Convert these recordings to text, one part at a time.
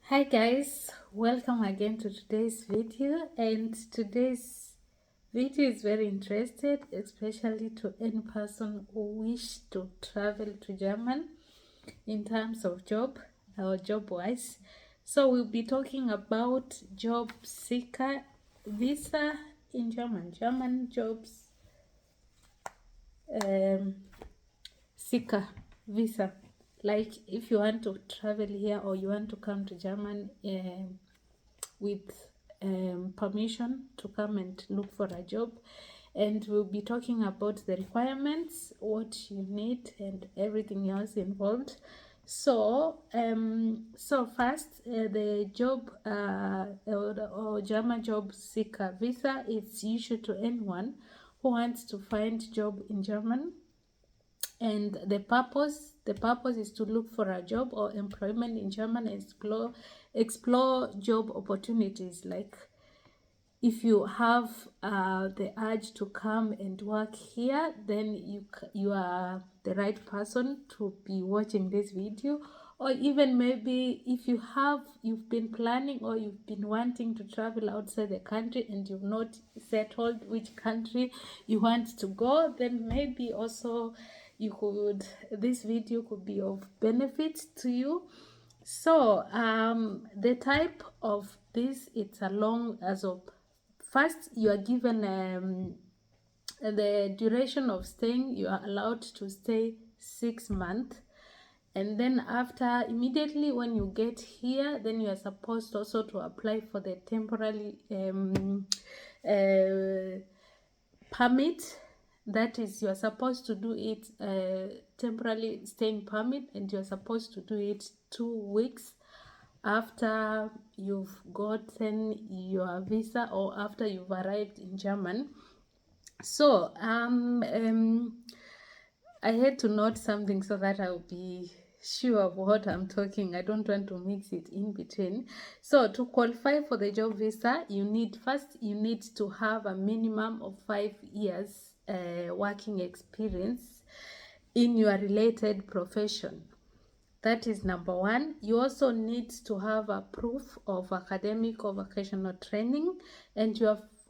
Hi guys, welcome again to today's video, and today's video is very interested, especially to any person who wish to travel to Germany in terms of job or job wise. So we'll be talking about job seeker visa in German jobs um, seeker visa. Like if you want to travel here or you want to come to Germany with permission to come and look for a job, and we'll be talking about the requirements, what you need, and everything else involved. So first, the job or German job seeker visa is issued to anyone who wants to find job in Germany, and the purpose is to look for a job or employment in Germany and explore job opportunities. Like if you have the urge to come and work here, then you are the right person to be watching this video. Or even maybe if you've been planning or you've been wanting to travel outside the country and you've not settled which country you want to go, then maybe also this video could be of benefit to you. So the type of this, it's a long as of first you are given the duration of staying. You are allowed to stay 6 months, and then after, immediately when you get here, then you are supposed also to apply for the temporary permit. That is, you are supposed to do it temporarily staying permit, and you are supposed to do it 2 weeks after you've gotten your visa or after you've arrived in Germany. So I had to note something so that I'll be sure of what I'm talking. I don't want to mix it in between. So to qualify for the job visa, you need to have a minimum of 5 years working experience in your related profession. That is number one. You also need to have a proof of academic or vocational training, and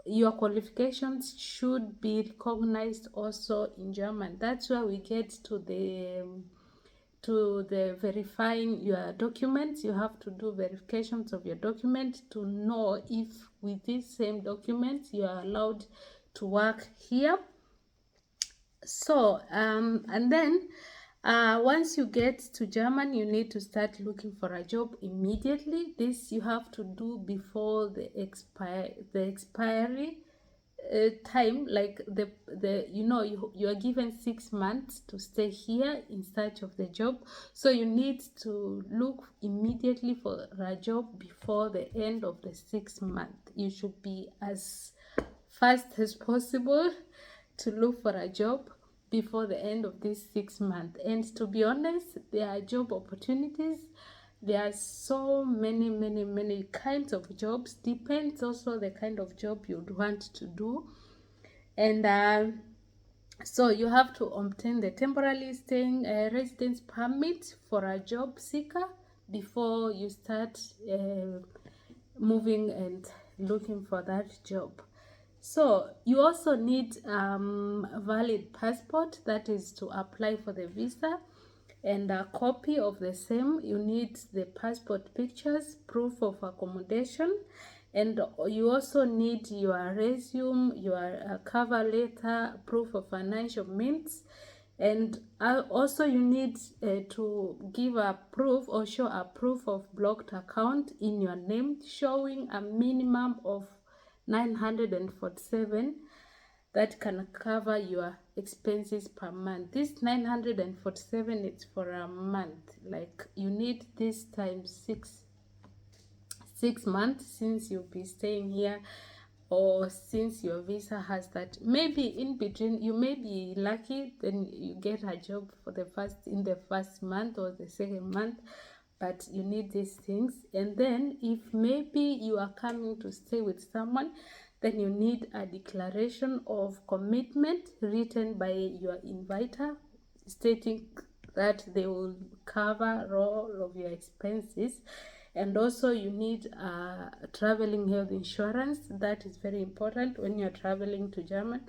your qualifications should be recognized also in German. That's where we get to the verifying your documents. You have to do verifications of your document to know if with these same documents you are allowed to work here. So and then once you get to Germany, you need to start looking for a job immediately. This you have to do before the expiry time. Like you are given 6 months to stay here in search of the job, so you need to look immediately for a job before the end of the 6 month. You should be as fast as possible to look for a job before the end of this 6 month. And to be honest, there are job opportunities. There are so many kinds of jobs. Depends also the kind of job you'd want to do. And so you have to obtain the temporarily staying residence permit for a job seeker before you start moving and looking for that job. So you also need a valid passport, that is to apply for the visa, and a copy of the same. You need the passport pictures, proof of accommodation, and you also need your resume, your cover letter, proof of financial means. And also you need to give a proof or show a proof of blocked account in your name showing a minimum of 947 that can cover your expenses per month. This 947 is for a month. Like you need this times 6 months, since you'll be staying here, or since your visa has that. Maybe in between you may be lucky, then you get a job in the first month or the second month, but you need these things. And then if maybe you are coming to stay with someone, then you need a declaration of commitment written by your inviter stating that they will cover all of your expenses. And also you need traveling health insurance. That is very important when you're traveling to Germany.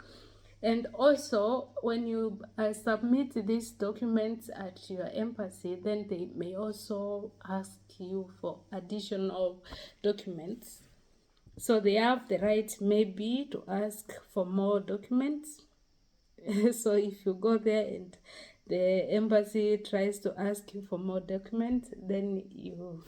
And also, when you submit these documents at your embassy, then they may also ask you for additional documents. So they have the right maybe to ask for more documents. So if you go there and the embassy tries to ask you for more documents, then you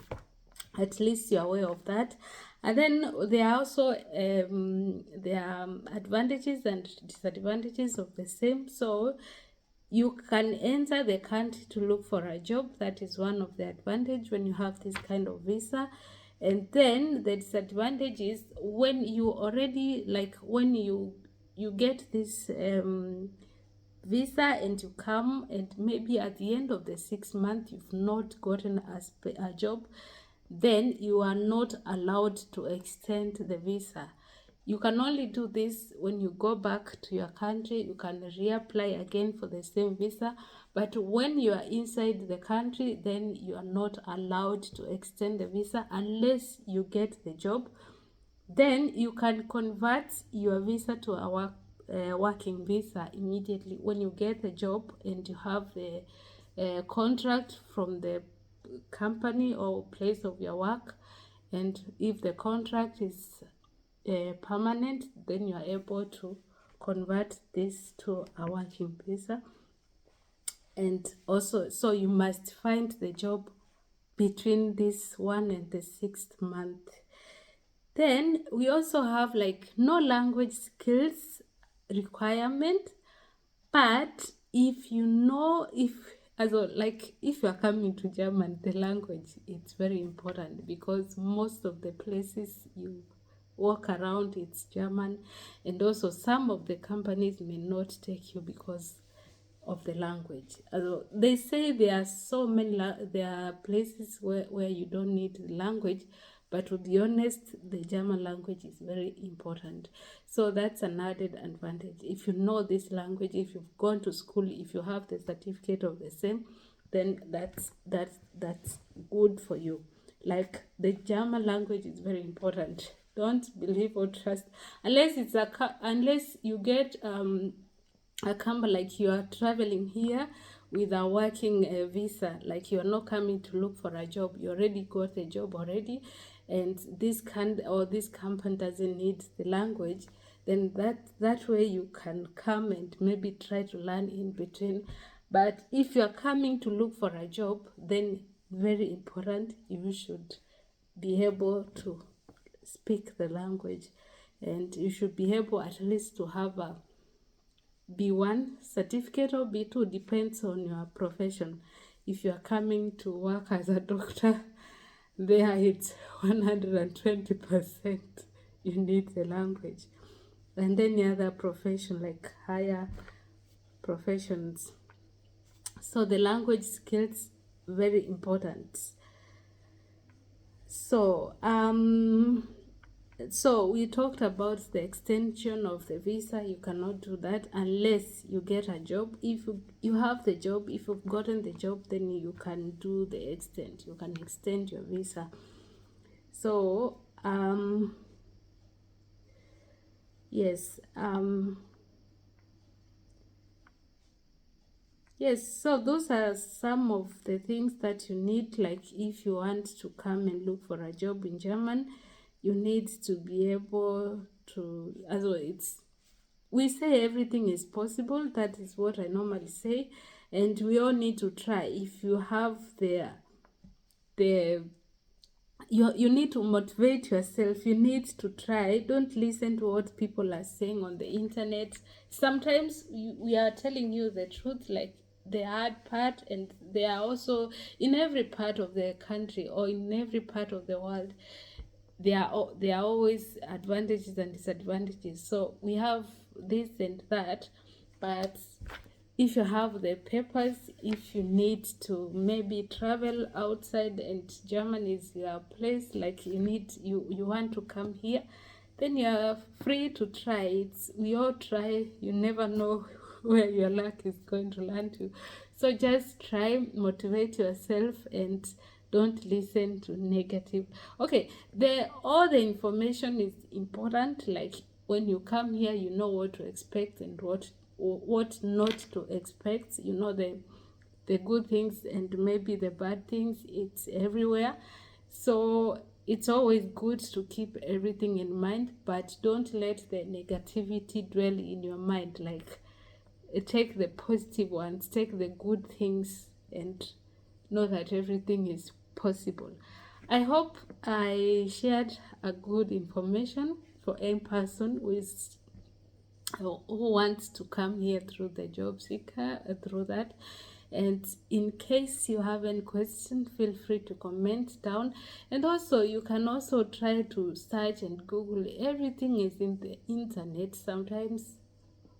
at least you're aware of that. And then there are also there are advantages and disadvantages of the same. So you can enter the country to look for a job. That is one of the advantage when you have this kind of visa. And then the disadvantage is when you already, like when you get this visa and you come, and maybe at the end of the 6 months you've not gotten a job, then you are not allowed to extend the visa. You can only do this when you go back to your country. You can reapply again for the same visa, but when you are inside the country, then you are not allowed to extend the visa unless you get the job. Then you can convert your visa to a working visa immediately when you get the job and you have the contract from the company or place of your work. And if the contract is permanent, then you are able to convert this to a working visa. And also, so you must find the job between this 1 and the 6th month. Then we also have like no language skills requirement, but if you know, if if you are coming to Germany, the language, it's very important because most of the places you walk around, it's German. And also some of the companies may not take you because of the language. They say there are so many there are places where you don't need the language, but to be honest, the German language is very important. So that's an added advantage. If you know this language, if you've gone to school, if you have the certificate of the same, then that's good for you. Like the German language is very important. Don't believe or trust unless unless you get a company, like you are traveling here with a working visa, like you are not coming to look for a job, you already got a job already, and this company doesn't need the language, then that way you can come and maybe try to learn in between. But if you are coming to look for a job, then very important, you should be able to speak the language, and you should be able at least to have a B1 certificate or B2, depends on your profession. If you are coming to work as a doctor, there it's 120% you need the language. And any other profession, like higher professions, so the language skills very important. So we talked about the extension of the visa. You cannot do that unless you get a job. If you have the job, if you've gotten the job, then you can do the extent. You can extend your visa. So yes, yes, so those are some of the things that you need. Like if you want to come and look for a job in German, you need to be able to, as well, we say everything is possible. That is what I normally say, and we all need to try. If you have the you need to motivate yourself. You need to try. Don't listen to what people are saying on the internet. Sometimes we are telling you the truth, like the hard part, and they are also in every part of the country or in every part of the world. There are always advantages and disadvantages. So we have this and that, but if you have the papers, if you need to maybe travel outside and Germany is your place, like you want to come here, then you are free to try it. We all try. You never know where your luck is going to land you. So just try, motivate yourself, and Don't listen to negative. Okay, all the information is important. Like when you come here, you know what to expect and what not to expect. You know the good things and maybe the bad things. It's everywhere. So it's always good to keep everything in mind, but don't let the negativity dwell in your mind. Like take the positive ones, take the good things, and know that everything is possible. I hope I shared a good information for any person who wants to come here through the job seeker, through that. And in case you have any question, feel free to comment down. And also you can also try to search and Google. Everything is in the internet. Sometimes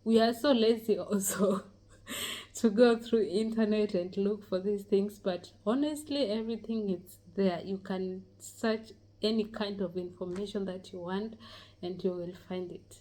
we are so lazy also to go through internet and look for these things, but honestly everything is there. You can search any kind of information that you want and you will find it.